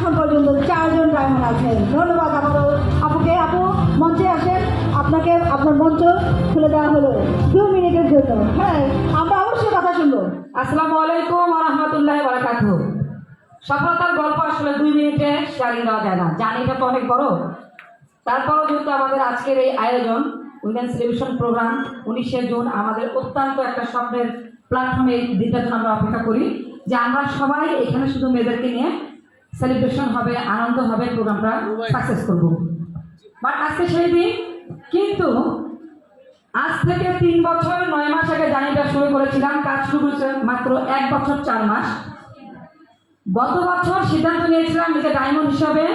এখন পর্যন্ত 4 জন ডায়মন্ড আছেন। ধন্যবাদ আমাদের আপুকে। আপু মঞ্চে আসেন, আপনাকে আপনার মঞ্চ খুলে দেওয়া হলো 2 মিনিটের জন্য। হ্যাঁ, আমরা অবশ্যই কথা শুনবো। আসসালামু আলাইকুম ওয়া রাহমাতুল্লাহি ওয়া বারাকাতুহু। সফলতার গল্প আসলে 2 মিনিটে শেয়ারিং দেওয়া যায় না, জানি এটা তো অনেক বড়। তারপরও যেহেতু আমাদের আজকের এই আয়োজন উইমেন সেলিব্রেশন প্রোগ্রাম 19শে জুন আমাদের অত্যন্ত একটা স্বপ্নের প্ল্যাটফর্মে এই দিনটার জন্য আমরা অপেক্ষা করি যে আমরা সবাই এখানে শুধু মেয়েদেরকে নিয়ে সেলিব্রেশন হবে, আনন্দ হবে, প্রোগ্রামটা সাকসেস করব। বাট আজকে সেই দিন, কিন্তু আজ থেকে 3 বছর 9 মাস আগে জার্নিটা শুরু করেছিলাম। কাজ শুরু করেছে মাত্র 1 বছর 4 মাস। গত বছর সিদ্ধান্ত নিয়েছিলাম যে ডায়মন্ড হিসাবে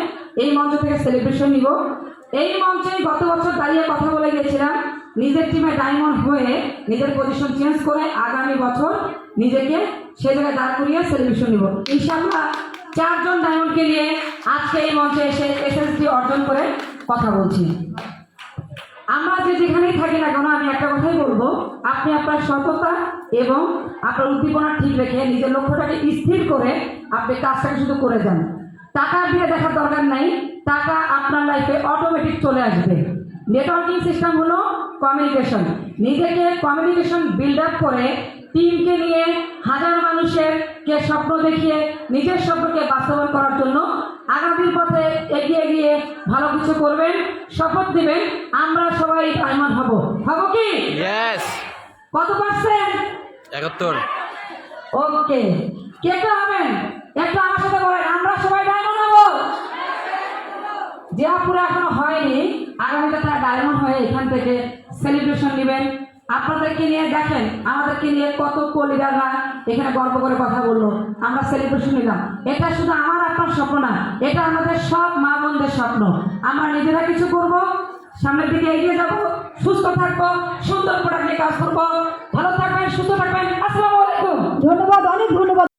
এই মঞ্চ থেকে সেলিব্রেশন নিব। এই মঞ্চে গত বছর দাঁড়িয়ে কথা বলে গিয়েছিলাম নিজের টিমে ডায়মন্ড হয়ে নিজের পজিশন চেঞ্জ করে আগামী বছর নিজেকে সে জায়গায় দাঁড় করিয়ে সেলিব্রেশন নিব। ইনশাআল্লাহ 4 জন ডায়মন্ডকে নিয়ে আজকে এই মঞ্চে এসে এসএসডি অর্জন করে কথা বলছি। আমরা যে যেখানেই থাকি না কেন আমি একটা কথাই বলবো, আপনি আপনার সততা এবং আপনার উদ্দীপনা ঠিক রেখে নিজের লক্ষ্যটাকে স্থির করে আপনি কাজটাকে শুধু করে যান। টাকা দিয়ে দেখার দরকার নাই, টাকা আপনার লাইফে অটোমেটিক চলে আসবে। নেটওয়ার্কিং সিস্টেম হলো কমিউনিকেশন। নিজেকে কমিউনিকেশন বিল্ড আপ করে টিমকে নিয়ে হাজার মানুষের কে স্বপ্ন দেখিয়ে নিজের স্বপ্নকে বাস্তবায়ন করার জন্য আগামীর পথে এগিয়ে গিয়ে ভালো কিছু করবেন, শপথ দিবেন। আমরা সবাই ডায়মন্ড হব। হব কি? কত পার্সেন্ট? 71। ওকে, কে কে হবেন একটু আমার সাথে বলেন, আমরা সবাই ডায়মন্ড হব। যে আপুরা এখনো হয়নি, আগামীতে তারা ডায়মন্ড হয়ে এখান থেকে সেলিব্রেশন নেবেন। আপনাদেরকে নিয়ে দেখেন আমাদেরকে নিয়ে কত কলিদাররা এখানে গর্ব করে কথা বললো, আমরা সেলিব্রেশন নিলাম। এটা শুধু আমার আপনার স্বপ্ন না, এটা আমাদের সব মা বোনদের স্বপ্ন। আমরা নিজেরা কিছু করব, সামনের দিকে এগিয়ে যাব, সুস্থ থাকবো, সুন্দর প্রোডাক্ট নিয়ে কাজ করবো। ভালো থাকবেন, সুস্থ থাকবেন। আসসালামু আলাইকুম। ধন্যবাদ, অনেক ধন্যবাদ।